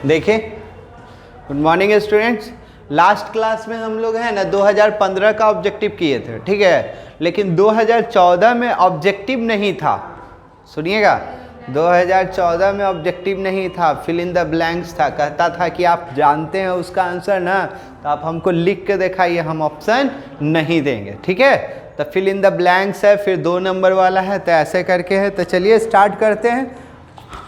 देखिए, good morning students. Last class में हम लोग हैं ना 2015 का ऑब्जेक्टिव किए थे, ठीक है, लेकिन 2014 में ऑब्जेक्टिव नहीं था। सुनिएगा, 2014 में ऑब्जेक्टिव नहीं था, फिल इन द ब्लैंक्स था। कहता था कि आप जानते हैं उसका आंसर ना, तो आप हमको लिख के दिखाइए, हम ऑप्शन नहीं देंगे, ठीक है। तो फिल इन द ब्लैंक्स है, फिर 2 नंबर वाला है, तो ऐसे करके है। तो चलिए स्टार्ट करते हैं।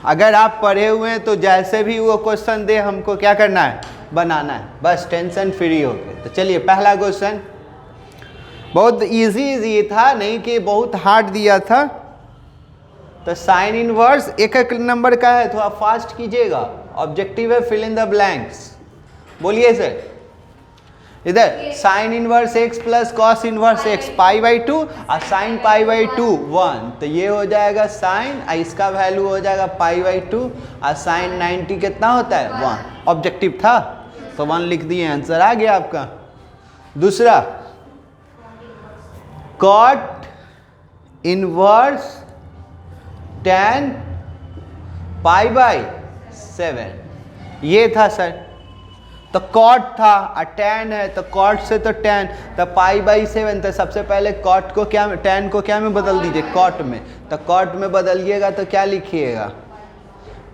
अगर आप पढ़े हुए हैं तो जैसे भी वो क्वेश्चन दे हमको क्या करना है, बनाना है, बस टेंशन फ्री होके। तो चलिए पहला क्वेश्चन बहुत इजी था, नहीं कि बहुत हार्ड दिया था। तो साइन इनवर्स एक नंबर का है, थोड़ा फास्ट कीजिएगा। ऑब्जेक्टिव है फिल इन द ब्लैंक्स। बोलिए सर। इधर sine inverse x plus cos inverse x pi by 2 और साइन पाई बाई 2 1। तो ये हो जाएगा साइन, इसका वैल्यू हो जाएगा पाई बाई 2 और साइन 90 कितना होता है 1। ऑब्जेक्टिव था तो 1 लिख दिए, आंसर आ गया आपका। दूसरा cot inverse tan pi by 7, ये था सर। तो कॉट था और tan है, तो कॉट से तो tan, तो पाई बाई 7। तो सबसे पहले कॉट को क्या, tan को क्या में बदल दीजिए, कॉट में। तो कॉट में बदलिएगा तो क्या लिखिएगा,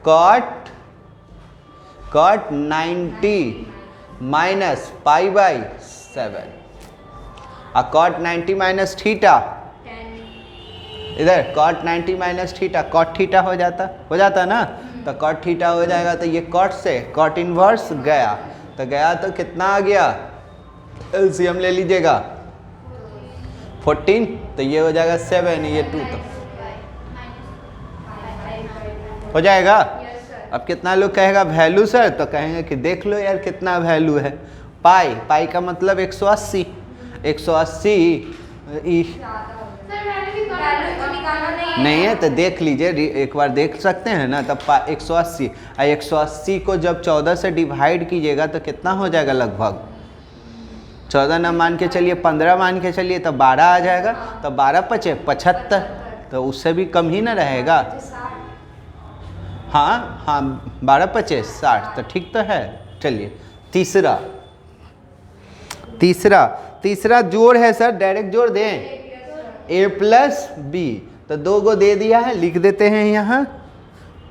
कॉट 90 माइनस पाई बाई 7 और कॉट 90 माइनस थीटा। इधर cot 90 minus theta, cot theta हो जाता ना। तो कॉट थीटा हो जाएगा, तो ये कॉट से कॉट इनवर्स गया, तो गया तो कितना आ गया, एलसीएम ले लीजिएगा 14। तो ये हो जाएगा 7, ये 2, तो हो जाएगा। अब कितना लोग कहेगा वैल्यू सर, तो कहेंगे कि देख लो यार कितना वैल्यू है। पाई का मतलब 180 नहीं है, तो देख लीजिए, एक बार देख सकते हैं ना। तब 180 और 180 को जब 14 से डिवाइड कीजिएगा तो कितना हो जाएगा, लगभग 14 ना मान के चलिए, 15 मान के चलिए, तो 12 आ जाएगा। तो 12 पचे 75, तो उससे भी कम ही ना रहेगा। हाँ 12 पचे 60, तो ठीक तो है। चलिए तीसरा जोड़ है सर, डायरेक्ट जोड़ दें, a प्लस बी। तो 2 को दे दिया है, लिख देते हैं यहाँ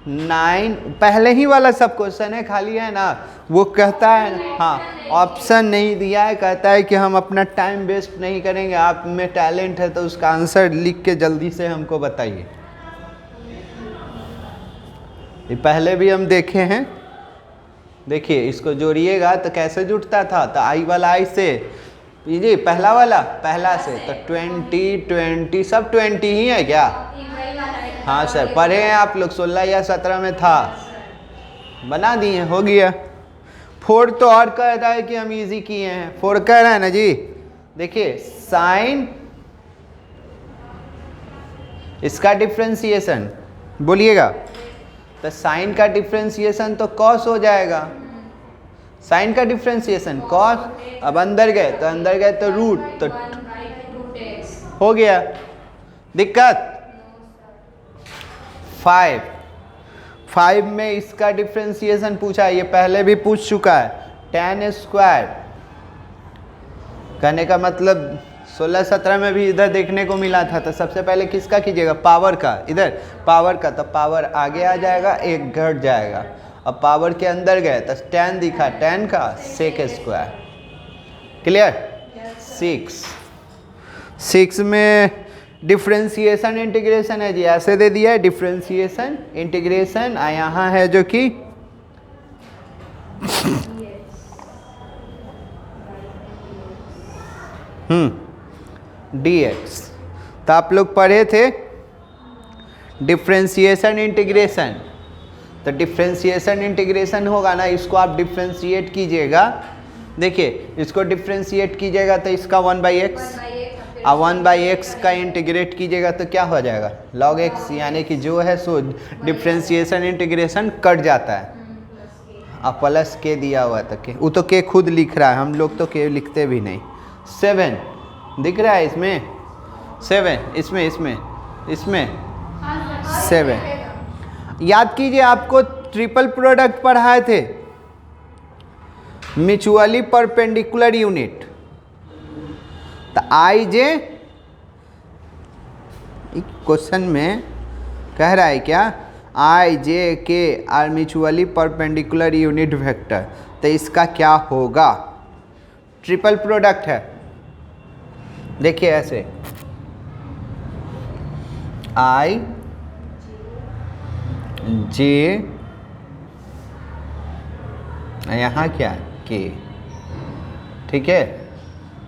9। पहले ही वाला सब क्वेश्चन है, खाली है ना। वो कहता है, हाँ ऑप्शन नहीं दिया है, कहता है कि हम अपना टाइम वेस्ट नहीं करेंगे, आप में टैलेंट है तो उसका आंसर लिख के जल्दी से हमको बताइए। ये पहले भी हम देखे हैं, देखिए इसको जोड़िएगा तो कैसे जुड़ता था। तो आई वाला आई से, जी पहला से, तो 20 सब 20 ही है क्या। हाँ सर, पढ़े हैं आप लोग, 16 या 17 में था, बना दिए, हो गया। 4 तो और कह रहा है कि हम इजी किए हैं, 4 कह रहा है ना जी। देखिए साइन, इसका डिफ्रेंसिएशन बोलिएगा, तो साइन का डिफ्रेंसिएशन तो कॉस हो जाएगा। साइन का डिफ्रेंसिएशन कॉस, अब अंदर गए तो रूट, तो हो गया। दिक्कत 5 में इसका डिफ्रेंसिएशन पूछा, ये पहले भी पूछ चुका है। tan स्क्वायर, कहने का मतलब 16-17 में भी इधर देखने को मिला था। तो सबसे पहले किसका कीजिएगा, पावर का। इधर पावर का, तो पावर आगे आ जाएगा, एक घट जाएगा। अब पावर के अंदर गए तो tan दिखा, tan का सेक स्क्वायर। क्लियर। 6 में डिफ्रेंसिएशन इंटीग्रेशन है जी, ऐसे दे दिया है, डिफ्रेंसिएशन इंटीग्रेशन। यहाँ है जो कि dx। तो आप लोग पढ़े थे डिफ्रेंसिएशन इंटीग्रेशन। तो डिफ्रेंसिएशन इंटीग्रेशन होगा ना, इसको आप डिफ्रेंशिएट कीजिएगा। देखिए इसको डिफ्रेंशिएट कीजिएगा तो इसका 1/x और 1/x का इंटीग्रेट कीजिएगा तो क्या हो जाएगा, log x। यानी कि जो है सो डिफ्रेंशिएशन इंटीग्रेशन कट जाता है। अब प्लस के दिया हुआ था, के वो तो के खुद लिख रहा है, हम लोग तो के लिखते भी नहीं। 7 दिख रहा है इसमें, 7 इसमें 7। याद कीजिए, आपको ट्रिपल प्रोडक्ट पढ़ाए थे, म्यूचुअली परपेंडिकुलर यूनिट। तो आई जे क्वेश्चन में कह रहा है क्या, i j k are mutually perpendicular unit vector, तो इसका क्या होगा, ट्रिपल प्रोडक्ट है। देखिए ऐसे आई जे, यहाँ क्या के, ठीक है,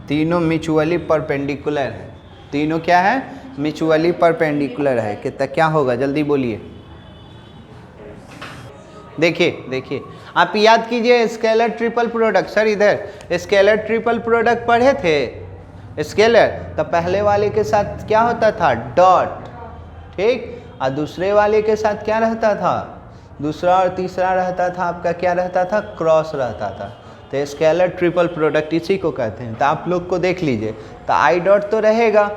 तीनों म्यूचुअली परपेंडिकुलर है, तीनों क्या है, म्यूचुअली परपेंडिकुलर है। कितना क्या होगा जल्दी बोलिए। देखिए आप याद कीजिए स्केलर ट्रिपल प्रोडक्ट। सर इधर स्केलर ट्रिपल प्रोडक्ट पढ़े थे स्केलर, तो पहले वाले के साथ क्या होता था, डॉट, ठीक, और दूसरे वाले के साथ क्या रहता था, दूसरा और तीसरा रहता था आपका क्या रहता था, क्रॉस रहता था। तो स्केलर ट्रिपल प्रोडक्ट इसी को कहते हैं। तो आप लोग को देख लीजिए, तो आई डॉट तो रहेगा,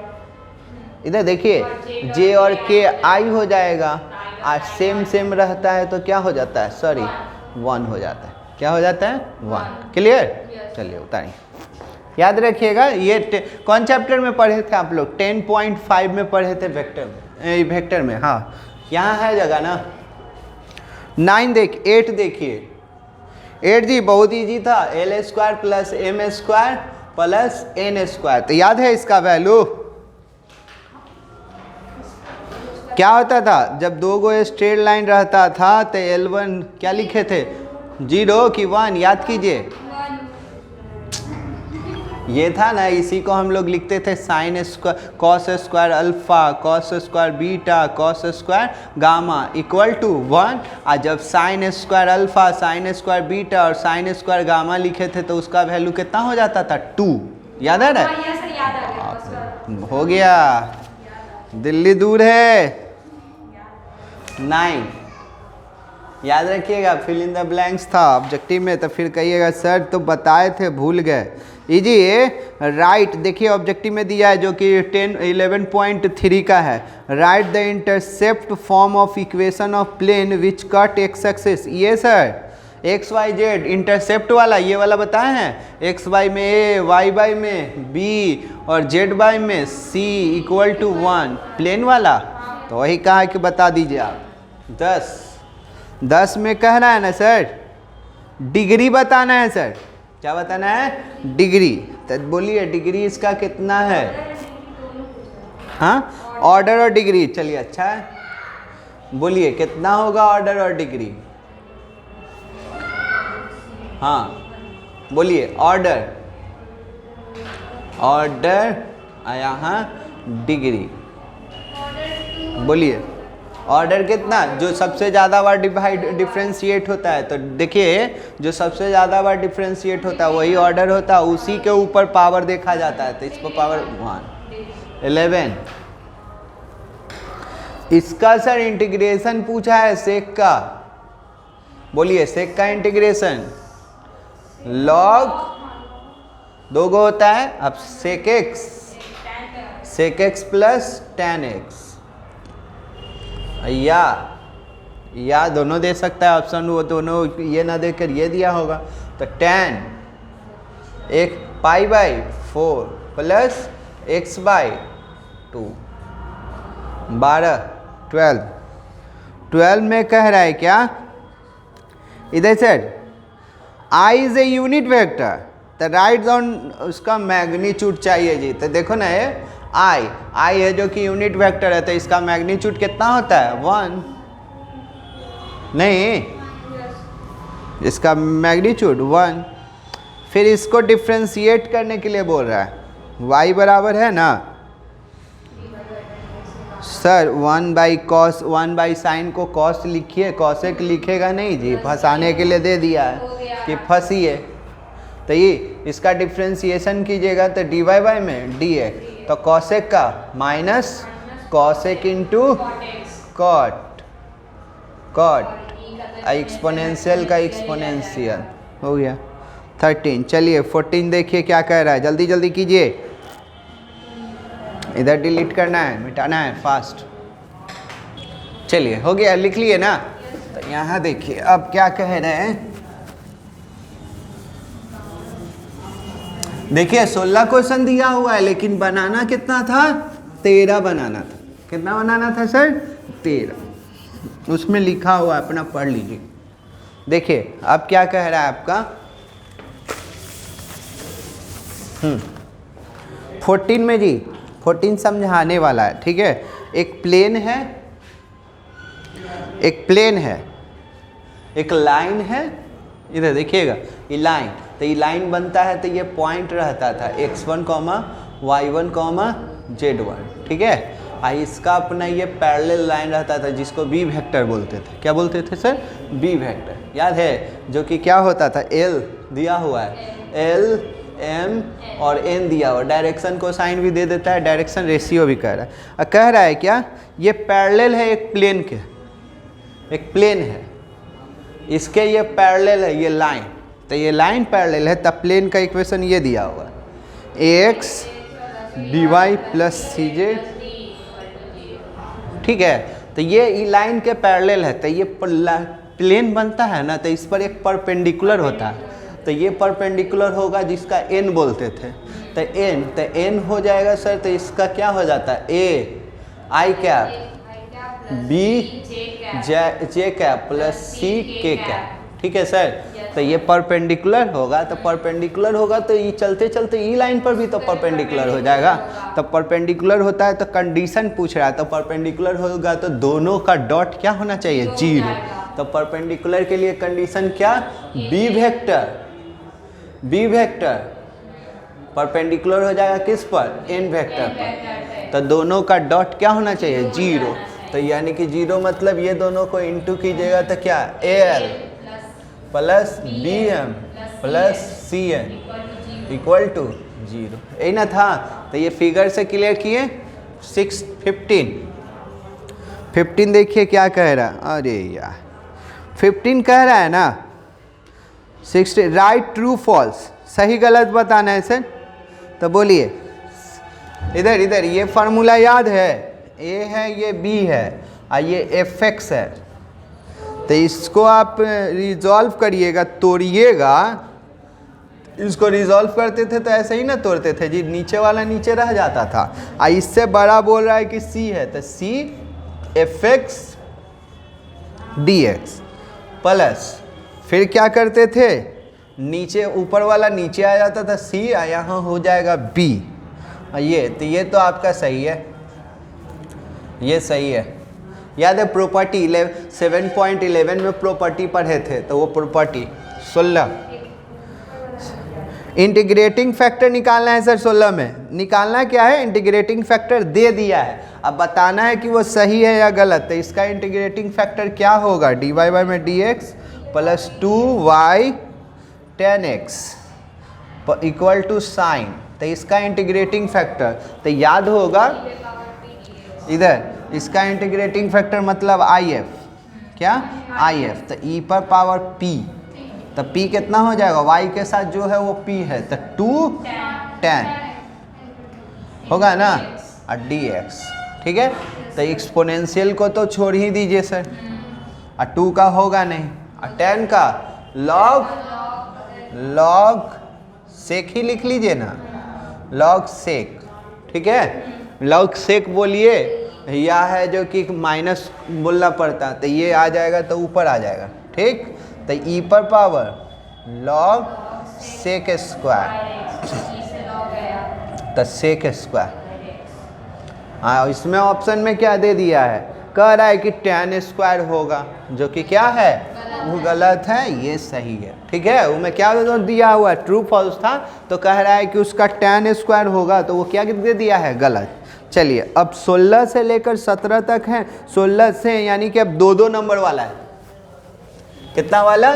इधर देखिए जे और के आई हो जाएगा, और सेम रहता है तो क्या हो जाता है, सॉरी 1 हो जाता है। क्या हो जाता है, 1। क्लियर, चलिए उतारिए। याद रखिएगा ये कौन चैप्टर में पढ़े थे आप लोग, 10.5 में पढ़े थे वेक्टर में, हाँ यहाँ है जगह ना। 8 देखिए, 8 जी बहुत इजी था, L² plus M² plus N²। तो याद है इसका वैल्यू क्या होता था, जब दो गो स्ट्रेट लाइन रहता था तो L1 क्या लिखे थे, 0 कि 1, याद कीजिए, ये था ना, इसी को हम लोग लिखते थे sine square cos square alpha cos square beta cos square gamma equal to 1। और जब sine square alpha sine square beta और साइन स्क्वायर गामा लिखे थे तो उसका वैल्यू कितना हो जाता था, 2। याद है ना, हो गया, दिल्ली दूर है। 9 याद रखिएगा, फिल इन द ब्लैंक्स था ऑब्जेक्टिव में, तो फिर कहिएगा सर तो बताए थे भूल गए। इजी राइट, देखिए ऑब्जेक्टिव में दिया है जो कि 11.3 का है, right the intercept form of equation of plane which cut x axis. ये sir x y z intercept वाला, ये वाला बताए हैं, एक्स वाई में ए, वाई वाई में बी और जेड वाई में सी इक्वल टू 1, प्लेन वाला। तो वही कहा कि बता दीजिए आप। 10 में कह रहा है ना सर, डिग्री बताना है सर, क्या बताना है, डिग्री। तो बोलिए डिग्री इसका कितना है, हाँ ऑर्डर और डिग्री, चलिए अच्छा है, बोलिए कितना होगा ऑर्डर और डिग्री, हाँ बोलिए ऑर्डर यहाँ डिग्री, बोलिए ऑर्डर कितना, जो सबसे ज़्यादा बार डिफ्रेंशिएट होता है। तो देखिए जो सबसे ज़्यादा बार डिफ्रेंशिएट होता है वही ऑर्डर होता है, उसी के ऊपर पावर देखा जाता है। तो इसको पावर 1 11। इसका सर इंटीग्रेशन पूछा है सेक का, बोलिए सेक का इंटीग्रेशन लॉग 2 गो होता है, अब sec x plus tan x, या दोनों दे सकता है ऑप्शन, वो दोनों ये ना देकर ये दिया होगा। तो tan एक pi by 4 plus x by 2 12 12 में कह रहा है क्या, इधर sir i is a unit vector, तो राइट डाउन उसका मैग्नीट्यूड चाहिए जी। तो देखो ना ये i है जो कि यूनिट वेक्टर है, तो इसका मैग्नीट्यूड कितना होता है, 1 नहीं, इसका मैग्नीट्यूड 1। फिर इसको डिफ्रेंशिएट करने के लिए बोल रहा है, y बराबर है ना sir 1 by cos, 1 by sine को कॉस लिखिए, कॉसेक लिखेगा नहीं जी, फंसाने के लिए दे दिया है कि फंसिए। तो ये इसका डिफ्रेंशिएशन कीजिएगा तो dy बाई में dx, तो कॉसेक का minus cosec into cot exponential का एक्सपोनेंशियल हो गया 13। चलिए 14 देखिए क्या कह रहा है, जल्दी जल्दी कीजिए, इधर डिलीट करना है, मिटाना है फास्ट। चलिए हो गया, लिख लिए ना। तो यहाँ देखिए अब क्या कह रहे हैं, देखिए 16 क्वेश्चन दिया हुआ है लेकिन बनाना कितना था, 13 बनाना था। कितना बनाना था सर, 13। उसमें लिखा हुआ है, अपना पढ़ लीजिए। देखिए अब क्या कह रहा है आपका 14 में जी, 14 समझाने वाला है, ठीक है। एक प्लेन है, एक प्लेन है, एक लाइन है, इधर देखिएगा ये लाइन, तो ये लाइन बनता है तो ये पॉइंट रहता था x1, y1, z1, ठीक है। इसका अपना ये पैरेलल लाइन रहता था जिसको b वेक्टर बोलते थे। क्या बोलते थे सर, b वेक्टर, याद है, जो कि क्या होता था, l दिया हुआ है, l m और n दिया हुआ, डायरेक्शन को साइन भी दे देता है, डायरेक्शन रेशियो भी कह रहा है। कह रहा है क्या, ये पैरेलल है एक प्लेन के, एक प्लेन है, इसके ये पैरेलल है ये लाइन, तो ये लाइन पैरेलल है, तब प्लेन का इक्वेशन ये दिया हुआ है ax dy प्लस cj, ठीक है। तो ये लाइन के पैरेलल है, तो ये प्लेन बनता है ना, तो इस पर एक परपेंडिकुलर होता है, तो ये परपेंडिकुलर होगा जिसका n बोलते थे, तो n हो जाएगा सर, तो इसका क्या हो जाता है, a i cap b j cap plus c k cap, ठीक है सर। तो ये परपेंडिकुलर होगा, तो परपेंडिकुलर होगा तो ये चलते चलते ई लाइन पर भी तो परपेंडिकुलर हो जाएगा। तो परपेंडिकुलर होता है तो कंडीशन पूछ रहा है, तो परपेंडिकुलर होगा तो दोनों का डॉट क्या होना चाहिए, 0। तो परपेंडिकुलर के लिए कंडीशन क्या, बी वेक्टर परपेंडिकुलर हो जाएगा किस पर, एन वेक्टर पर, तो दोनों का डॉट क्या होना चाहिए, 0। तो यानी कि 0 मतलब ये दोनों को इंटू कीजिएगा तो क्या, AL plus BM plus CN equal to 0, यही ना था। तो ये फिगर से क्लियर किए। 15 देखिए क्या कह रहा है, अरे यार 15 कह रहा है ना 60 राइट ट्रू फॉल्स, सही गलत बताना है सर। तो बोलिए इधर इधर ये फार्मूला याद है, A है ये B है और ये fx है, तो इसको आप रिजॉल्व करिएगा, तोड़िएगा। इसको रिजॉल्व करते थे तो ऐसे ही ना तोड़ते थे जी, नीचे वाला नीचे रह जाता था। और इससे बड़ा बोल रहा है कि c है, तो c fx dx प्लस फिर क्या करते थे, नीचे ऊपर वाला नीचे आ जाता था c, यहाँ हो जाएगा b। ये तो ये तो आपका सही है, ये सही है। याद है प्रॉपर्टी 7.11 में प्रॉपर्टी पढ़े थे, तो वो प्रॉपर्टी 16 इंटीग्रेटिंग फैक्टर निकालना है सर। 16 में निकालना क्या है, इंटीग्रेटिंग फैक्टर दे दिया है, अब बताना है कि वो सही है या गलत। तो इसका इंटीग्रेटिंग फैक्टर क्या होगा, dy में dx plus 2y tan x equal to sine. तो इसका इंटीग्रेटिंग फैक्टर तो याद होगा, इधर इसका इंटीग्रेटिंग फैक्टर मतलब IF, क्या IF, तो e पर पावर p, तो p कितना हो जाएगा, y के साथ जो है वो p है, तो 2 tan होगा ना और dx, ठीक है। तो एक्सपोनेंशियल को तो छोड़ ही दीजिए सर, और 2 का होगा नहीं, और tan का log सेक ही लिख लीजिए ना, log सेक, ठीक है। log सेक बोलिए, या है जो कि माइनस बोलना पड़ता, तो ये आ जाएगा तो ऊपर आ जाएगा, ठीक। तो e पर पावर log सेक स्क्वायर, तो सेक स्क्वायर। हाँ, इसमें ऑप्शन में क्या दे दिया है, कह रहा है कि tan स्क्वायर होगा, जो कि क्या है, वो गलत है, ये सही है, ठीक है। उसमें क्या दिया हुआ है, ट्रू फॉल्स था, तो कह रहा है कि उसका tan स्क्वायर होगा, तो वो क्या दे दिया है, गलत। चलिए अब 16 से लेकर 17 तक है, 16 से यानी कि अब 2-2 नंबर वाला है, कितना वाला,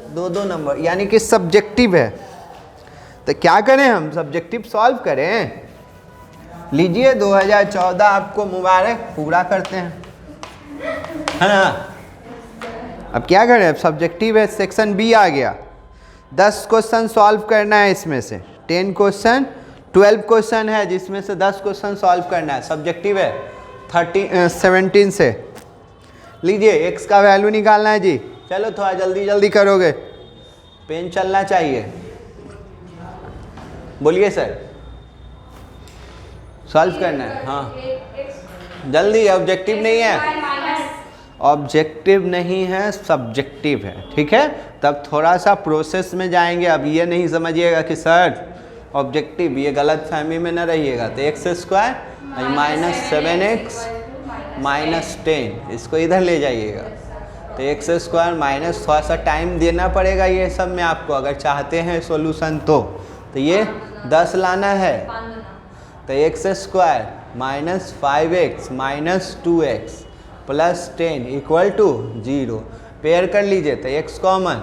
2-2 नंबर, यानी कि सब्जेक्टिव है। तो क्या करें हम, सब्जेक्टिव सॉल्व करें। लीजिए 2014 आपको मुबारक, पूरा करते हैं, है ना। अब क्या करें, अब सब्जेक्टिव है, सेक्शन बी आ गया, 10 क्वेश्चन सॉल्व करना है, इसमें से 10 क्वेश्चन 12 क्वेश्चन है, जिसमें से 10 क्वेश्चन सॉल्व करना है। सब्जेक्टिव है 17 से, लीजिए x का वैल्यू निकालना है जी। चलो थोड़ा जल्दी जल्दी करोगे, पेन चलना चाहिए। बोलिए सर, सॉल्व करना है। हाँ जल्दी, ऑब्जेक्टिव नहीं है, ऑब्जेक्टिव नहीं है, सब्जेक्टिव है, ठीक है। तब थोड़ा सा प्रोसेस में जाएंगे। अब ये नहीं समझिएगा कि सर ऑब्जेक्टिव, ये गलत फहमी में न रहिएगा। तो x square minus 7x minus 10, इसको इधर ले जाइएगा। तो एक्स स्क्वायर माइनस, थोड़ा सा टाइम देना पड़ेगा ये सब में आपको अगर चाहते हैं सॉल्यूशन तो ये 10 लाना है। तो x square minus 5x minus 2x plus 10 equal to 0। Pair कर लीजिए तो x कॉमन,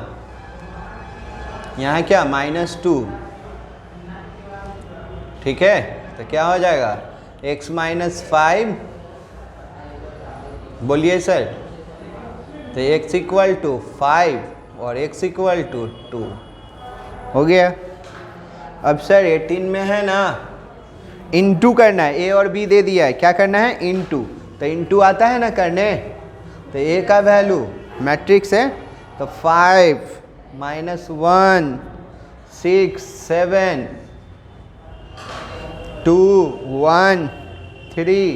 यहाँ क्या -2, ठीक है। तो क्या हो जाएगा x माइनस 5, बोलिए सर। तो x इक्वल टू 5 और x इक्वल टू 2 हो गया। अब सर 18 में है ना इनटू करना है, a और b दे दिया है, क्या करना है इनटू। तो इनटू आता है ना करने, तो a का वैल्यू मैट्रिक्स है तो 5 माइनस 1 6 7 2 1 3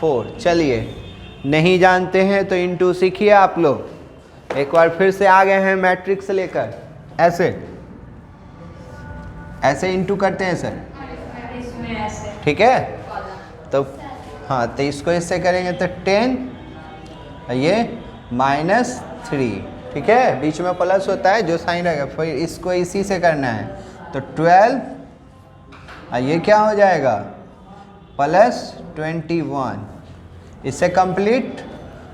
4। चलिए नहीं जानते हैं तो इनटू सीखिए आप लोग। एक बार फिर से आ गए हैं मैट्रिक्स लेकर, ऐसे ऐसे इनटू करते हैं सर, ठीक है। तो हाँ, तो इसको इससे करेंगे तो 10, ये -3, ठीक है। बीच में प्लस होता है जो साइन रहेगा, फिर इसको इसी से करना है तो 12, ये क्या हो जाएगा प्लस 21, इससे कंप्लीट।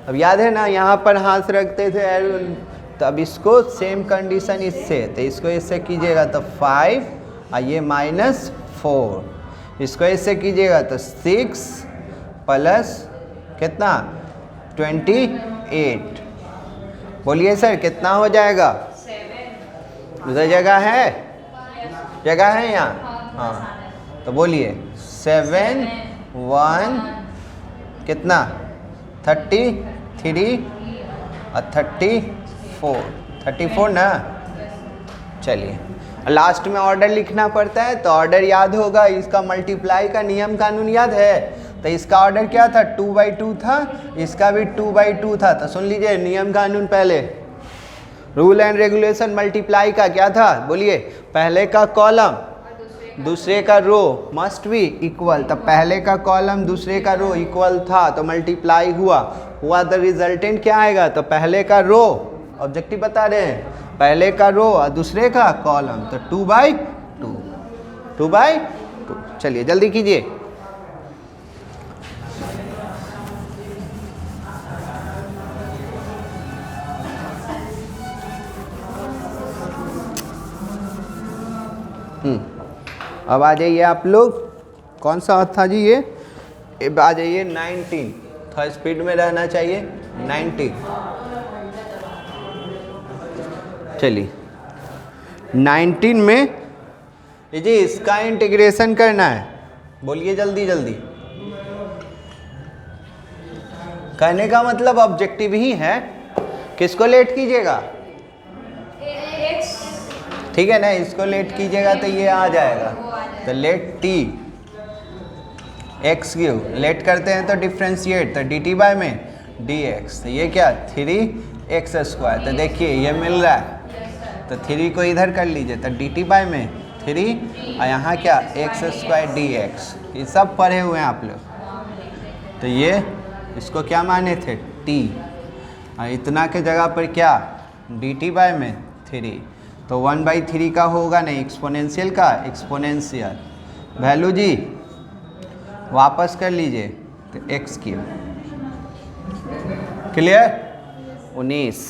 अब याद है ना यहाँ पर हाथ रखते थे, तो अब इसको सेम कंडीशन इससे, तो इसको इससे कीजिएगा तो 5, ये -4, इसको इससे कीजिएगा तो 6 प्लस कितना 28। बोलिए सर कितना हो जाएगा, उधर जगह है, जगह है यहाँ, हाँ। तो बोलिए 7 1 कितना 33 और 34 ना। चलिए लास्ट में ऑर्डर लिखना पड़ता है, तो ऑर्डर याद होगा, इसका मल्टीप्लाई का नियम कानून याद है। तो इसका ऑर्डर क्या था 2/2 था, इसका भी 2/2 था। तो सुन लीजिए नियम कानून, पहले रूल एंड रेगुलेशन मल्टीप्लाई का क्या था, बोलिए पहले का कॉलम दूसरे का रो मस्ट बी इक्वल। तो पहले का कॉलम दूसरे का रो इक्वल था तो मल्टीप्लाई हुआ तो रिजल्टेंट क्या आएगा, तो पहले का रो, ऑब्जेक्टिव बता रहे हैं, पहले का रो और दूसरे का कॉलम, तो 2/2। चलिए जल्दी कीजिए। अब आ जाइए आप लोग, कौन सा था जी ये, आ जाइए 19, थोड़ा स्पीड में रहना चाहिए। 19, चलिए 19 में जी इसका इंटीग्रेशन करना है, बोलिए जल्दी जल्दी। कहने का मतलब ऑब्जेक्टिव ही है, किसको लेट कीजिएगा, ठीक है ना, इसको लेट कीजिएगा तो ये आ जाएगा। तो let t x cube, let करते हैं तो डिफ्रेंशिएट, तो dt बाय में dx, तो ये क्या 3x²। तो देखिए ये मिल रहा है, तो 3 को इधर कर लीजिए, तो dt बाय में 3 और यहाँ क्या x² dx। ये सब पढ़े हुए हैं आप लोग। तो ये इसको क्या माने थे t, और इतना के जगह पर क्या dt बाय में 3, तो 1/3 का होगा नहीं, एक्सपोनेंशियल का एक्सपोनेंशियल वैल्यू जी वापस कर लीजिए, तो x3। क्लियर 19।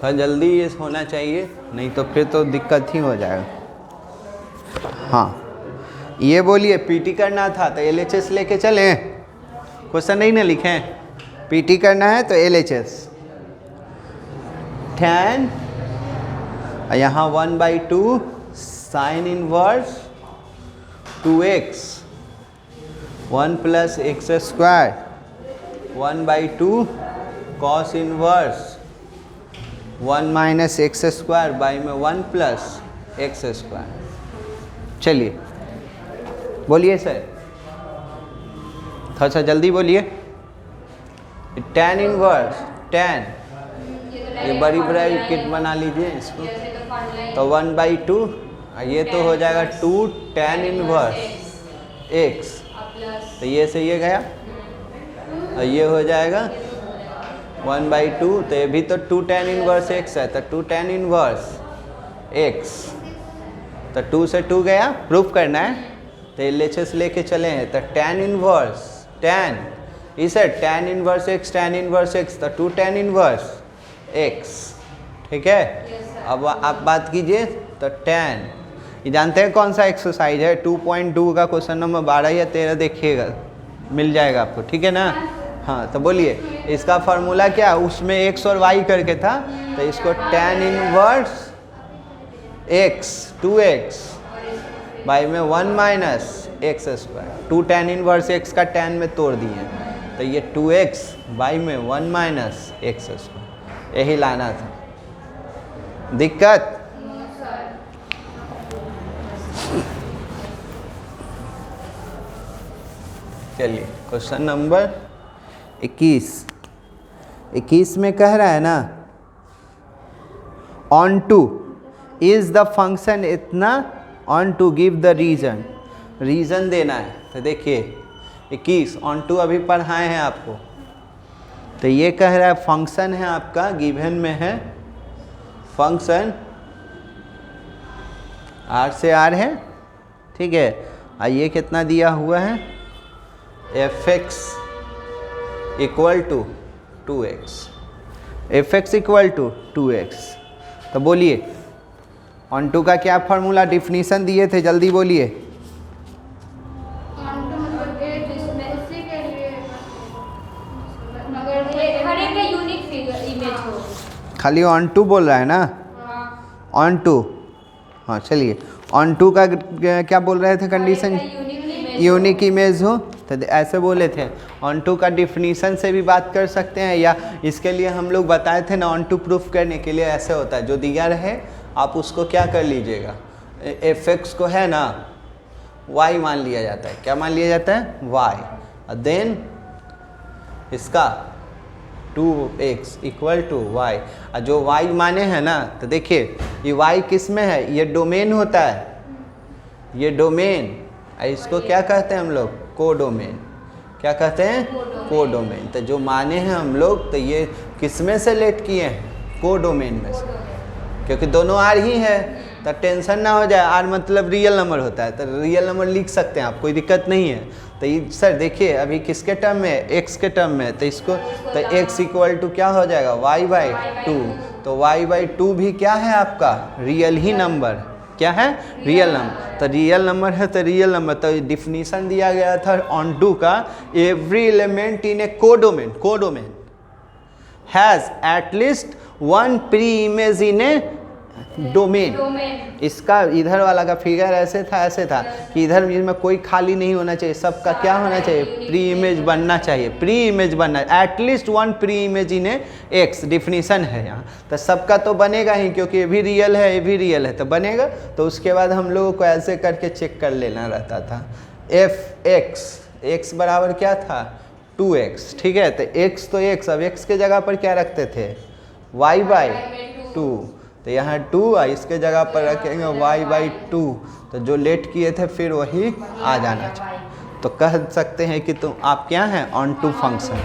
हाँ जल्दी ये होना चाहिए, नहीं तो फिर तो दिक्कत ही हो जाएगा। हाँ ये बोलिए पीटी करना था तो LHS लेके चले, क्वेश्चन नहीं ना लिखें, पीटी करना है तो LHS 10, यहाँ 1/2 sine inverse 2x 1 plus x square 1/2 cos inverse 1 minus x square by में 1 प्लस एक्स स्क्वायर। चलिए बोलिए सर, थोड़ा सा जल्दी बोलिए। tan इनवर्स tan, ये बड़ी ब्रैकेट बना लीजिए इसको, तो 1/2, ये तो हो जाएगा 2 tan इनवर्स x, तो ये से ये गया और ये हो जाएगा 1/2, तो ये भी तो 2 tan इनवर्स x है, तो 2 tan इनवर्स x, तो 2 से 2 गया, प्रूफ करना है तो LHS लेके चले हैं, तो tan इनवर्स tan इसे tan इनवर्स x, तो 2 tan इनवर्स x, ठीक है। अब आप बात कीजिए, तो tan, ये जानते हैं कौन सा एक्सरसाइज है, 2.2 का क्वेश्चन नंबर 12 या 13 देखिएगा, मिल जाएगा आपको, ठीक है ना। हाँ तो बोलिए इसका फार्मूला क्या, उसमें x और y करके था, तो इसको tan inverse x 2x by में 1 minus x square, 2 tan inverse x का tan में तोड़ दिए, तो ये 2x बाई में 1 माइनस एक्स स्क्वायर, यही लाना था। दिक्कत? चलिए क्वेश्चन नंबर 21 में कह रहा है ना, onto is the function इतना, onto give the reason देना है। तो देखिए 21 ऑन टू अभी पढ़ाए हैं आपको, तो ये कह रहा है फंक्शन है आपका, गिवन में है फंक्शन r से r है, ठीक है, और ये कितना दिया हुआ है, fx equal to 2x, fx equal to 2x। तो बोलिए ऑन टू का क्या फार्मूला, डिफिनीशन दिए थे, जल्दी बोलिए। खाली ऑन टू बोल रहा है ना, ऑन टू, हाँ चलिए ऑन टू का क्या बोल रहे थे कंडीशन, यूनिक इमेज हो, तो ऐसे बोले थे। ऑन टू का डिफिनीशन से भी बात कर सकते हैं, या इसके लिए हम लोग बताए थे ना, ऑन टू प्रूफ करने के लिए ऐसे होता है, जो दिया रहे आप उसको क्या कर लीजिएगा, fx को है ना y मान लिया जाता है, क्या मान लिया जाता है, y, और देन इसका 2x इक्वल टू y, और जो y माने हैं ना, तो देखिए ये y किस में है, ये डोमेन होता है, ये डोमेन, इसको क्या कहते हैं हम लोग, कोडोमेन, क्या कहते हैं, कोडोमेन। तो जो माने हैं हम लोग, तो ये किस में से लेट किए हैं, कोडोमेन में से, क्योंकि दोनों आर ही है, तो टेंशन ना हो जाए, आर मतलब रियल नंबर होता है, तो रियल नंबर लिख सकते हैं आप, कोई दिक्कत नहीं है। तो ये सर देखिए अभी किसके टर्म में, x के टर्म में, तो इसको तो x इक्वल टू क्या हो जाएगा, y/2, तो y/2 भी क्या है आपका, रियल ही नंबर, क्या है, रियल नंबर। तो रियल नंबर है तो रियल नंबर, तो डिफिनीशन दिया गया था ऑन टू का, every element in A codomain has at least 1 pre image in A domain. इसका इधर वाला का फिगर ऐसे था कि इधर में कोई खाली नहीं होना चाहिए, सबका क्या होना चाहिए, प्री इमेज बनना चाहिए, प्री इमेज बनना, एटलीस्ट 1 प्री इमेज इन एक्स, डिफिनीशन है यहाँ। तो सबका तो बनेगा ही, क्योंकि ये भी रियल है, ये भी रियल है, तो बनेगा। तो उसके बाद हम लोगों को ऐसे करके चेक कर लेना रहता था, x बराबर क्या था, 2x, ठीक है। तो x तो x, अब x के जगह पर क्या रखते थे, y/2, तो यहाँ 2 इसके जगह पर रखेंगे y/2, तो जो लेट किए थे फिर वही आ जाना चाहिए। तो कह सकते हैं कि तुम आप क्या हैं, ऑन टू फंक्शन,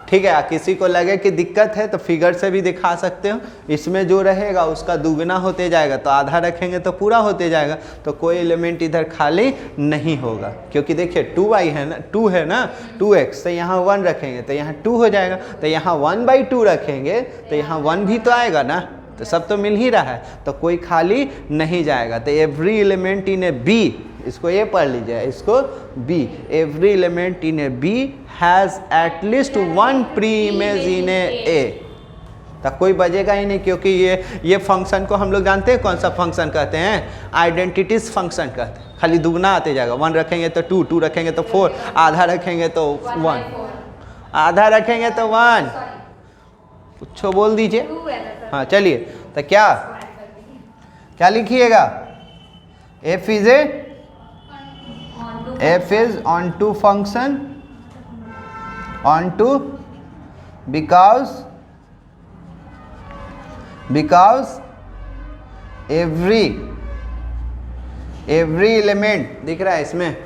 ठीक है। किसी को लगे कि दिक्कत है तो फिगर से भी दिखा सकते हो, इसमें जो रहेगा उसका दुगना होते जाएगा, तो आधा रखेंगे तो पूरा होते जाएगा, तो कोई एलिमेंट इधर खाली नहीं होगा, क्योंकि देखिए 2y है ना, 2 है ना, 2x, तो यहाँ 1 रखेंगे तो यहाँ 2 हो जाएगा, तो यहाँ 1/2 रखेंगे तो यहाँ 1 भी तो आएगा ना, तो सब तो मिल ही रहा है, तो कोई खाली नहीं जाएगा। तो every element in a b, इसको ये पढ़ लीजिए, इसको b, every element in a b has at least 1 pre image in a. तो कोई बजेगा ही नहीं, क्योंकि ये फंक्शन को हम लोग जानते हैं कौन सा फंक्शन कहते हैं, आइडेंटिटीज फंक्शन कहते हैं। खाली दुगना आते जाएगा, 1 रखेंगे तो 2, 2 रखेंगे तो 4, आधा रखेंगे तो 1, आधा रखेंगे तो 1, कुछ बोल दीजिए। हाँ चलिए, तो क्या लिखिएगा, f is onto function onto because every element दिख रहा है इसमें,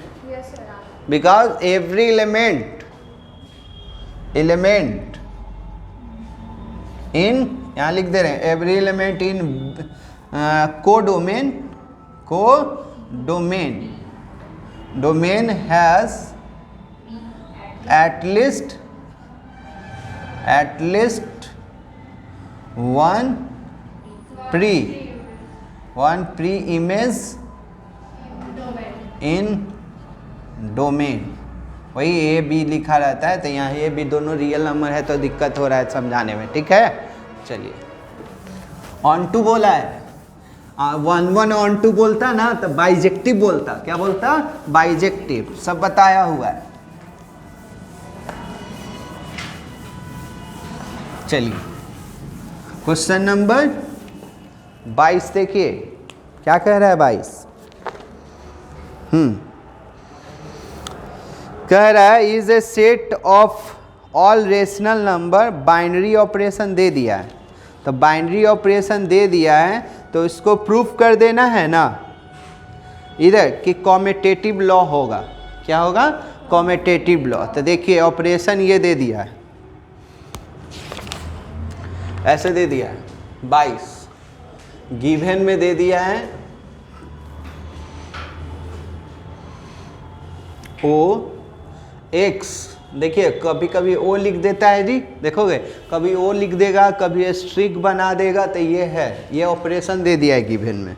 because every element in, यहाँ लिख दे रहे हैं, every element in domain has at least one pre-image in domain। वही ए बी लिखा रहता है, तो यहाँ ए बी दोनों रियल नंबर है, तो दिक्कत हो रहा है समझाने में, ठीक है। चलिए, ऑन टू बोला है, 1 ऑन टू बोलता ना तो बाइजेक्टिव बोलता, क्या बोलता, बाइजेक्टिव, सब बताया हुआ है। चलिए, क्वेश्चन नंबर 22 देखिए, क्या कह रहा है 22। कह रहा है is a set of all rational number, binary operation दे दिया है, तो बाइनरी ऑपरेशन दे दिया है तो इसको प्रूफ कर देना है ना इधर कि कॉमेटेटिव लॉ होगा। क्या होगा, कॉमेटेटिव लॉ। तो देखिए ऑपरेशन ये दे दिया है, ऐसे दे दिया है 22, गिवन में दे दिया है ओ एक्स, देखिए कभी कभी ओ लिख देता है जी, देखोगे कभी ओ लिख देगा, कभी स्ट्रिक बना देगा, तो ये है, ये ऑपरेशन दे दिया है गिवन में।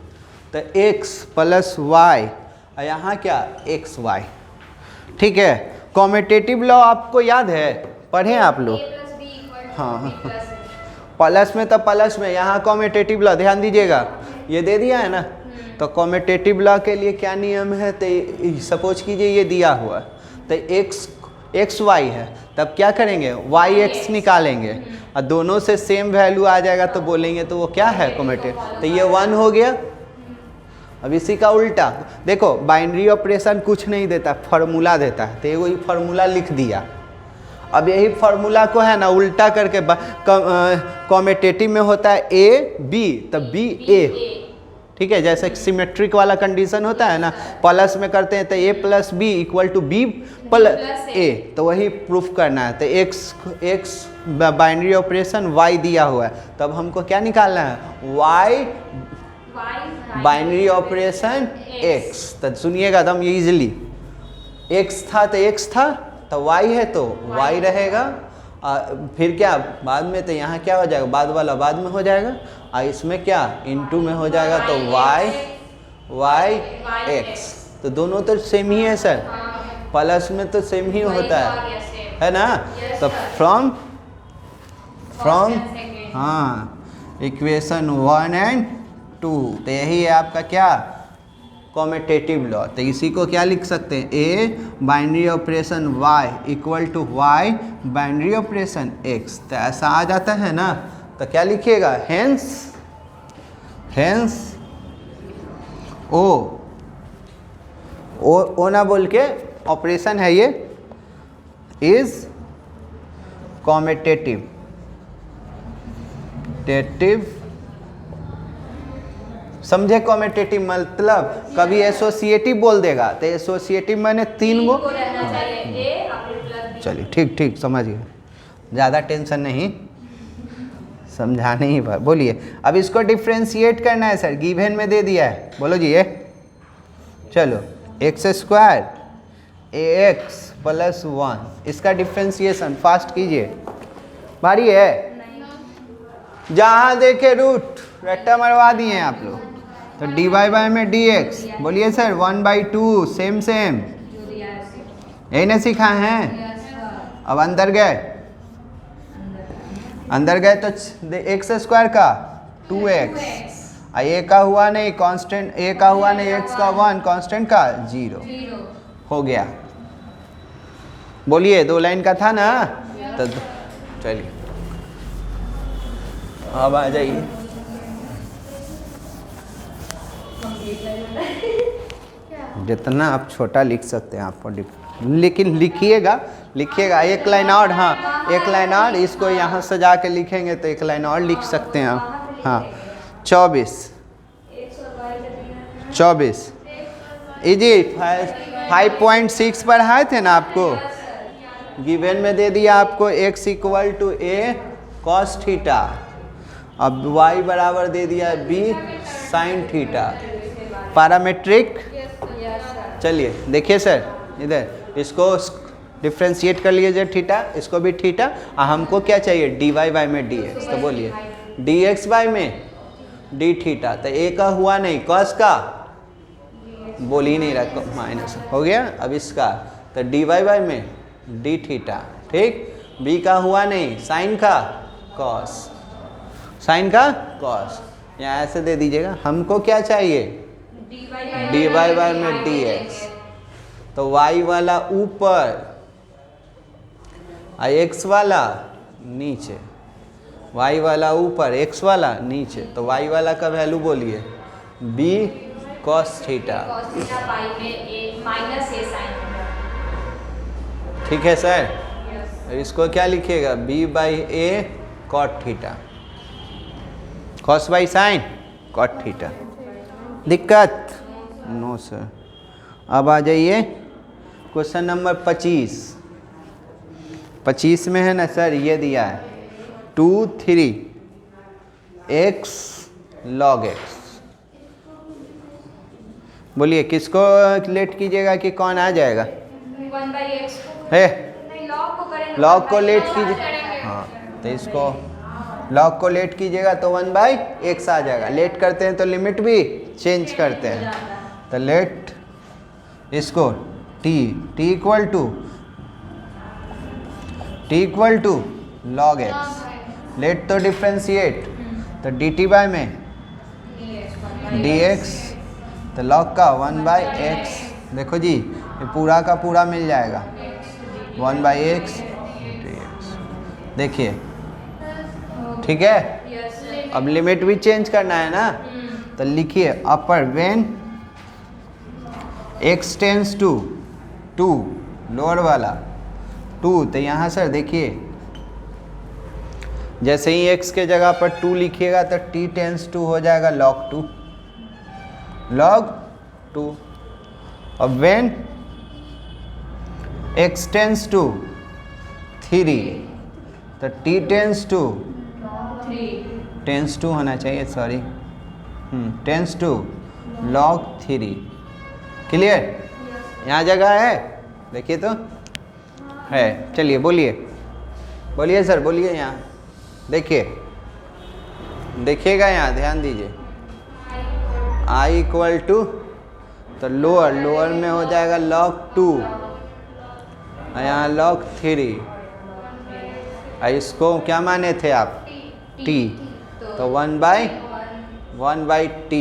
तो x प्लस वाई, और यहाँ क्या एक्स वाई, ठीक है। कॉमेटेटिव लॉ आपको याद है, पढ़े आप लोग, हाँ प्लस में तो प्लस में, यहाँ कॉमेटेटिव लॉ ध्यान दीजिएगा, ये दे दिया है ना, तो कॉमेटेटिव लॉ के लिए क्या नियम है, तो सपोज कीजिए ये दिया हुआ, तो एक्स वाई है, तब क्या करेंगे, वाई एक्स निकालेंगे, और दोनों से सेम वैल्यू आ जाएगा तो बोलेंगे तो वो क्या है, कॉमेटेटिव। तो ये 1 हो गया। अब इसी का उल्टा देखो, बाइनरी ऑपरेशन कुछ नहीं देता, फार्मूला देता है, तो ये वही फार्मूला लिख दिया। अब यही फार्मूला को है ना उल्टा करके कॉमेटेटिव में होता है ए बी, तब बी ए, ठीक है, जैसे सिमेट्रिक वाला कंडीशन होता है ना, प्लस में करते हैं तो a plus b equal to b plus a, तो वही प्रूफ करना है। तो x बाइनरी ऑपरेशन y दिया हुआ है, तब हमको क्या निकालना है, y बाइनरी ऑपरेशन x। तो सुनिएगा एकदम ये इजीली, x था तो x था, तो y है तो y रहेगा, फिर क्या बाद में, तो यहाँ क्या हो जाएगा, बाद वाला बाद में हो जाएगा, और इसमें क्या इनटू में हो जाएगा, तो y x, तो दोनों तो सेम ही है सर, प्लस में तो सेम ही होता है ना। तो फ्रॉम हाँ इक्वेशन 1 और 2, तो यही है आपका क्या, कॉमेटेटिव लॉ। तो इसी को क्या लिख सकते हैं, a binary operation y equal to y binary operation x, तो ऐसा आ जाता है ना। तो क्या लिखिएगा, हेंस ओ ना बोल के ऑपरेशन है ये, इज कॉमेटेटिव समझे। कॉमेटेटिव मतलब कभी एसोसिएटिव बोल देगा, तो एसोसिएटिव मैंने 3 गो, चलिए ठीक समझ गए, ज़्यादा टेंशन नहीं, समझाने ही पर बोलिए। अब इसको डिफ्रेंशिएट करना है सर, गिवन में दे दिया है, बोलो जी ये, चलो x² ax प्लस 1, इसका डिफ्रेंशिएशन फास्ट कीजिए, भारी है, जहाँ देखे रूट रट्टा मरवा दिए आप लोग। तो dy बाय में dx, बोलिए सर 1/2, सेम यही ना सीखा है। अब अंदर गए, अंदर गए तो एक्स स्क्वायर का 2x, ए का हुआ नहीं कांस्टेंट, ए का हुआ नहीं एक्स का 1, कांस्टेंट का 0 हो गया। बोलिए 2 लाइन का था ना, तो चलिए अब आ जाइए। जितना आप छोटा लिख सकते हैं आपको, लेकिन लिखिएगा एक लाइन और, हाँ एक लाइन और, इसको यहाँ सजा के लिखेंगे तो एक लाइन और लिख सकते हैं आप। हाँ 24 इजी 5.6 पढ़ाए थे ना आपको, गिवन में दे दिया आपको x equal to a cos theta, अब y बराबर दे दिया b sin थीटा, पैरामेट्रिक। चलिए देखिए सर, इधर इसको डिफ्रेंशिएट कर लीजिए थीटा, इसको भी थीटा, और हमको क्या चाहिए dy बाई में dx, तो बोलिए dx बाई में d थीटा, तो a का हुआ नहीं cos का, बोल ही नहीं रहा, माइनस हो गया। अब इसका तो dy बाई में d थीटा, ठीक, b का हुआ नहीं साइन का cos, साइन का cos, यहाँ ऐसे दे दीजिएगा। हमको क्या चाहिए dy बाई में dx, तो y वाला ऊपर x वाला नीचे, y वाला ऊपर x वाला नीचे, तो y वाला का वैल्यू बोलिए b cos थीटा, ठीक है सर। इसको क्या लिखिएगा b by a cot theta, cos by sine cot theta. दिक्कत नो सर। अब आ जाइए क्वेश्चन नंबर 25 में है ना सर, ये दिया है 2 3 x log x, बोलिए किसको लेट कीजिएगा कि कौन आ जाएगा, 1/x है लॉग को लेट कीजिए, हाँ तो इसको लॉग को लेट कीजिएगा तो 1/x आ जाएगा। लेट करते हैं तो लिमिट भी चेंज करते हैं, तो लेट इसको t equal to log x, let तो डिफ्रेंशिएट, तो dt बाय में dx, तो log का 1/x, देखो जी ये पूरा का पूरा मिल जाएगा 1/x dx, देखिए ठीक है। अब लिमिट भी चेंज करना है ना, तो लिखिए upper when x tends to 2, lower वाला 2, तो यहाँ सर देखिए जैसे ही x के जगह पर 2 लिखिएगा तो t टेंस टू हो जाएगा log 2। अब व्हेन x टेंस टू 3, तो t टेंस टू होना चाहिए, sorry tends to log 3। Clear, यहाँ जगह है देखिए तो है। चलिए बोलिए सर, बोलिए यहाँ देखिएगा, यहाँ ध्यान दीजिए i इक्वल टू, तो लोअर में हो जाएगा log 2, यहाँ log 3, इसको क्या माने थे आप t, तो 1/t,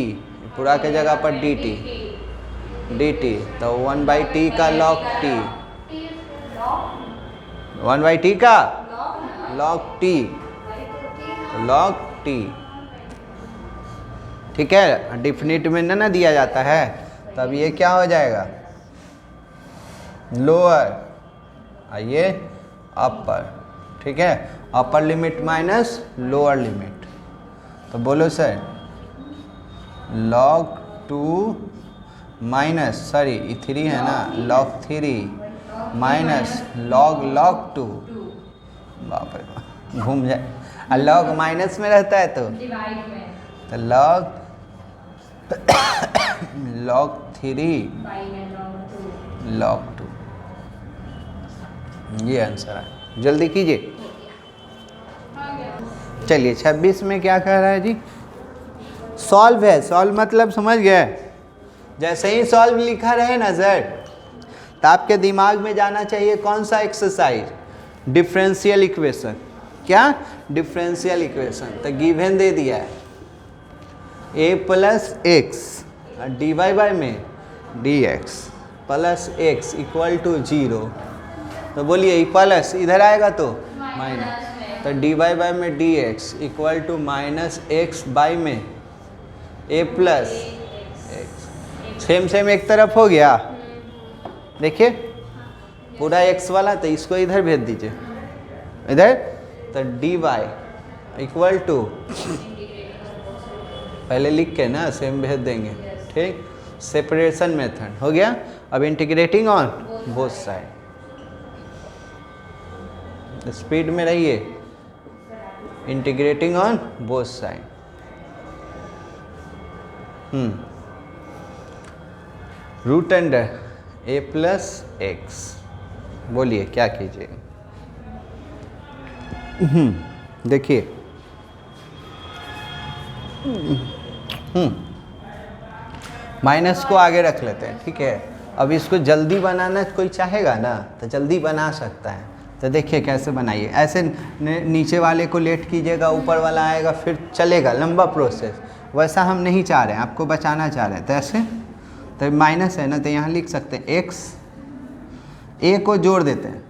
पूरा के जगह पर dt, तो 1/t का log t, 1/t का log t, ठीक है। डिफिनिट में ना दिया जाता है, तब ये क्या हो जाएगा लोअर, ये अपर, ठीक है, upper limit minus lower limit, तो बोलो सर log 2 माइनस, सॉरी 3 है ना, log 3 माइनस log 2, बाप रे बाप घूम जाए, log माइनस में रहता है तो log 3 log 2, ये आंसर है। जल्दी कीजिए। चलिए 26 में क्या कह रहा है जी, सॉल्व है, सॉल्व मतलब समझ गए, जैसे ही सॉल्व लिखा रहे ना सर, तो आपके दिमाग में जाना चाहिए कौन सा एक्सरसाइज, डिफरेंशियल इक्वेशन, क्या डिफरेंशियल इक्वेशन। तो गिवन दे दिया है a plus x d y by में d x plus x equal to 0। तो बोलिए ये प्लस इधर आएगा तो माइनस, तो डी वाई बाई में d x equal to minus x by में a प्लस एक्स। सेम एक तरफ हो गया, देखिए पूरा x वाला, तो इसको इधर भेज दीजिए इधर। तो डी वाई इक्वल टू पहले लिख के ना सेम भेज देंगे, ठीक। सेपरेशन मेथड हो गया। अब integrating on both side, speed में रहिए, integrating on both side. Root under a plus x, बोलिए क्या कीजिएगा। देखिए माइनस को आगे रख लेते हैं, ठीक है। अब इसको जल्दी बनाना कोई चाहेगा ना तो जल्दी बना सकता है। तो देखिए कैसे बनाइए, ऐसे नीचे वाले को लेट कीजिएगा, ऊपर वाला आएगा, फिर चलेगा लंबा प्रोसेस। वैसा हम नहीं चाह रहे हैं, आपको बचाना चाह रहे हैं। तो ऐसे, तो माइनस है ना, तो यहाँ लिख सकते हैं एक्स, ए को जोड़ देते हैं,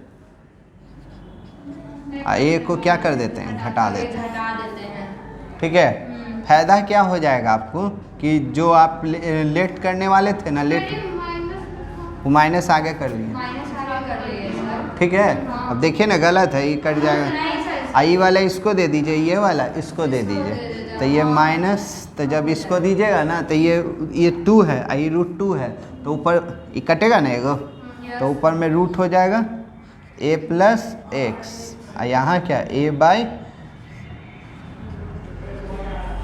ए को क्या कर देते हैं, घटा देते हैं, ठीक है। फायदा क्या हो जाएगा आपको कि जो आप लेट करने वाले थे ना, लेट वो माइनस आगे कर लिए, ठीक है। अब देखिए ना गलत है, ये कट जाएगा। आई वाला इसको दे दीजिए, ये वाला इसको दे दीजिए, तो ये माइनस, तो जब इसको दीजिएगा ना तो ये 2 है, आई रूट 2 है, तो ऊपर ये कटेगा ना एगो, तो ऊपर में रूट हो जाएगा a प्लस एक्स, और यहाँ क्या a बाई,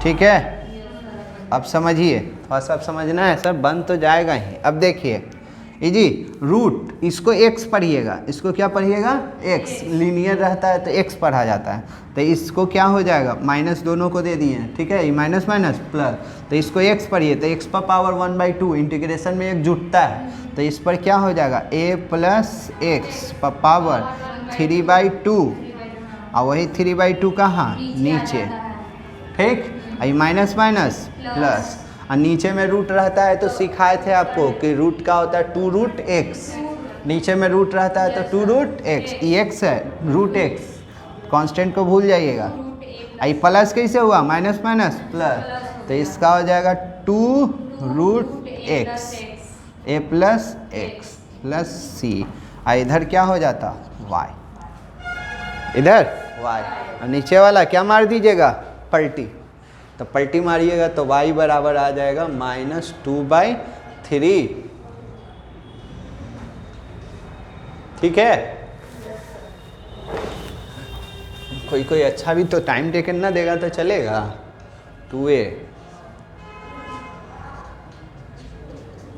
ठीक है। अब समझिए, थोड़ा सा समझना है सर, बन तो जाएगा ही। अब देखिए ये जी रूट, इसको x पढ़िएगा, इसको क्या पढ़िएगा x, लीनियर रहता है तो x पढ़ा जाता है। तो इसको क्या हो जाएगा, माइनस दोनों को दे दिए हैं, ठीक है, ये माइनस माइनस प्लस, तो इसको x पढ़िए, तो x पर पावर 1/2, इंटीग्रेशन में एक जुटता है, तो इस पर क्या हो जाएगा a प्लस एक्स पर पावर 3/2, और वही 3/2 कहाँ नीचे, ठीक। ये माइनस माइनस प्लस, और नीचे में रूट रहता है तो सिखाए थे आपको कि रूट का होता है 2 रूट एक्स, नीचे में रूट रहता है तो 2 रूट एक्स, ये एक्स है रूट एक्स, कांस्टेंट को भूल जाइएगा। आई प्लस कैसे हुआ, माइनस माइनस प्लस, तो इसका हो जाएगा 2 रूट एक्स, ए प्लस एक्स प्लस सी, और इधर क्या हो जाता वाई, इधर वाई, और नीचे वाला क्या मार दीजिएगा पलटी, तो पलटी मारिएगा तो y बराबर आ जाएगा -2/3, ठीक है। कोई अच्छा भी तो टाइम टेकन ना देगा तो चलेगा। 2a,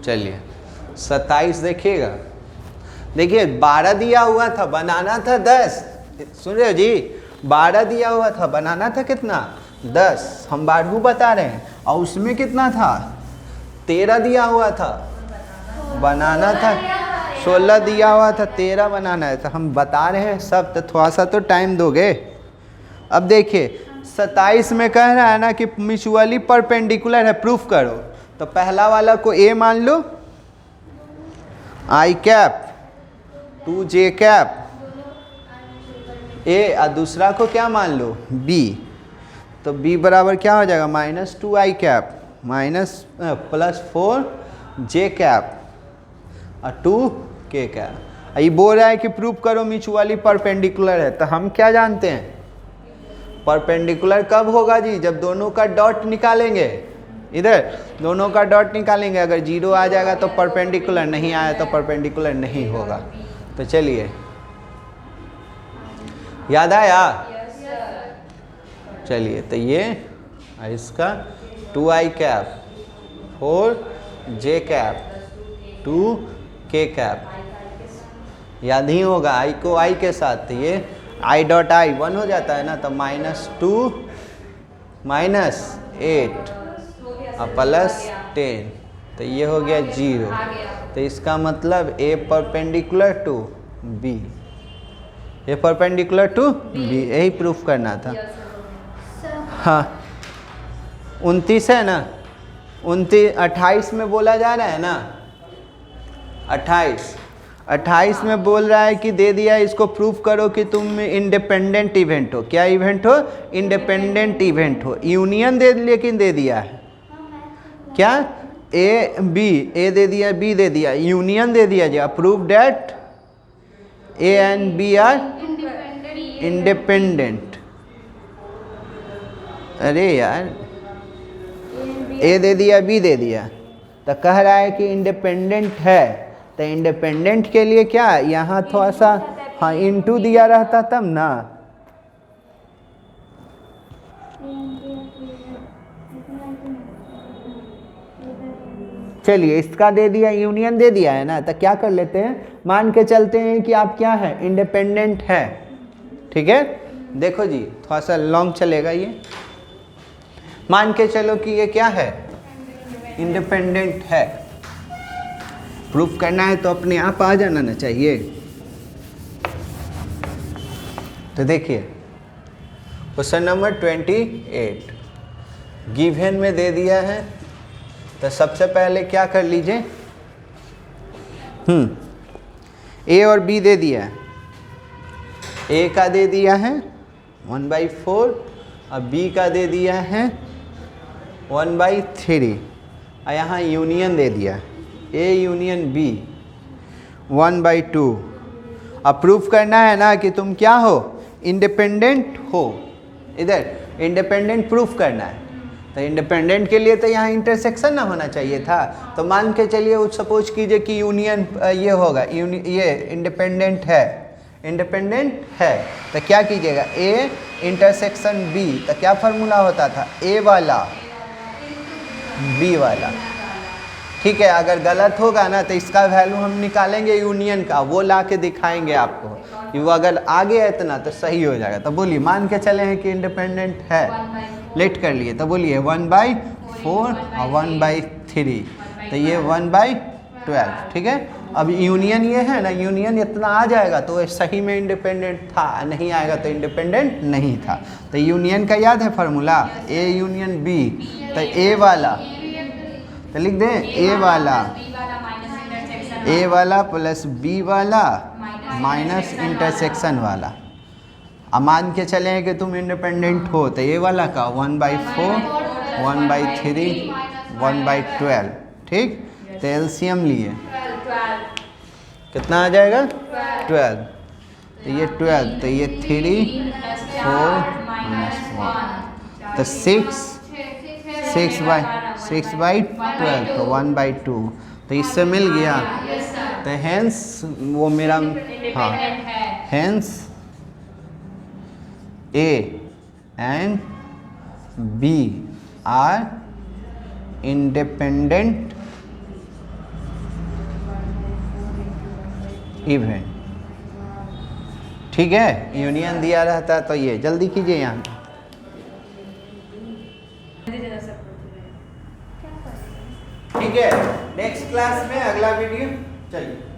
चलिए 27 देखिएगा, देखिए 12 दिया हुआ था, बनाना था 10, सुन रहे हो जी, 12 दिया हुआ था, बनाना था कितना 10, हम 12 बता रहे हैं, और उसमें कितना था 13 दिया हुआ था, बनाना था 16 दिया हुआ था, 13 बनाना है, तो हम बता रहे हैं सब, तो थोड़ा सा तो टाइम दोगे। अब देखिए 27 में कह रहा है ना कि म्यूचुअली परपेंडिकुलर है, प्रूफ करो। तो पहला वाला को a मान लो, i cap 2j cap a, और दूसरा को क्या मान लो b, तो b बराबर क्या हो जाएगा -2i कैप +4j कैप और 2k कैप। ये बोल रहा है कि प्रूफ करो म्यूचुअली परपेंडिकुलर है, तो हम क्या जानते हैं परपेंडिकुलर कब होगा जी, जब दोनों का डॉट निकालेंगे, इधर दोनों का डॉट निकालेंगे, अगर 0 आ जाएगा तो परपेंडिकुलर, नहीं आया तो परपेंडिकुलर नहीं होगा। तो चलिए याद आया, चलिए तो ये इसका 2i cap 4j cap 2k cap याद ही होगा, i को i के साथ, तो ये i डॉट i 1 हो जाता है ना, तो -2 -8 और +10, तो ये हो गया 0। तो इसका मतलब a परपेंडिकुलर टू b, ये परपेंडिकुलर टू बी, यही प्रूफ करना था। हाँ 29 है ना, 28 में बोला जा रहा है ना, 28 में बोल रहा है कि दे दिया इसको प्रूफ करो कि तुम इंडिपेंडेंट इवेंट हो। क्या इवेंट हो? इंडिपेंडेंट इवेंट हो। यूनियन दे लेकिन दे दिया है क्या? ए बी, ए दे दिया, बी दे दिया, यूनियन दे दिया जा, prove that A and B are independent. अरे यार ए दे दिया, बी दे दिया, तो कह रहा है कि इंडिपेंडेंट है। तो इंडिपेंडेंट के लिए क्या यहाँ थोड़ा सा हाँ इनटू दिया रहता तब ना। चलिए इसका दे दिया, यूनियन दे दिया है ना, तो क्या कर लेते हैं, मान के चलते हैं कि आप क्या है, इंडिपेंडेंट है। ठीक है, देखो जी थोड़ा सा लॉन्ग चलेगा ये। मान के चलो कि ये क्या है, इंडिपेंडेंट है। प्रूफ करना है तो अपने आप आ जाना ना चाहिए। तो देखिए क्वेश्चन नंबर 28 गिवन में दे दिया है। तो सबसे पहले क्या कर लीजिए, ए और बी दे दिया है। ए का दे दिया है 1/4 और बी का दे दिया है 1/3 और यहाँ यूनियन दे दिया ए यूनियन बी 1/2। अब प्रूफ करना है ना कि तुम क्या हो, इंडिपेंडेंट हो। इधर इंडिपेंडेंट प्रूफ करना है। तो इंडिपेंडेंट के लिए तो यहाँ इंटरसेक्शन ना होना चाहिए था। तो मान के चलिए सपोज कीजिए कि यूनियन ये होगा, ये इंडिपेंडेंट है, इंडिपेंडेंट है। तो क्या कीजिएगा, ए इंटरसेक्शन बी। तो क्या फार्मूला होता था, ए वाला बी वाला। ठीक है, अगर गलत होगा ना तो इसका वैल्यू हम निकालेंगे यूनियन का, वो ला के दिखाएंगे आपको कि वो अगर आ गया इतना तो सही हो जाएगा। तो बोलिए मान के चले हैं कि इंडिपेंडेंट है, लेट कर लिए, तो बोलिए 1/4 और 1/3। तो ये 1/12। ठीक है, अब यूनियन ये है ना, यूनियन इतना आ जाएगा तो ये सही में इंडिपेंडेंट था, नहीं आएगा तो इंडिपेंडेंट नहीं था। तो यूनियन का याद है फार्मूला, ए यूनियन बी। तो ए वाला तो लिख दें, ए वाला प्लस बी वाला माइनस इंटरसेक्शन वाला। अब मान के चले कि तुम इंडिपेंडेंट हो, तो ये वाला का 1/4 1/3 1/12। ठीक, तो एलसीएम लिए कितना आ जाएगा, 12। तो ये 12, तो ये 3 4 -1 तो 6/12 तो 1/2। तो इससे मिल गया। तो हेंस वो मेरा हाँ, hence A and B are independent event. ठीक है, यूनियन दिया रहता है तो ये जल्दी कीजिए यहाँ। ठीक है, नेक्स्ट क्लास में अगला वीडियो चलिए।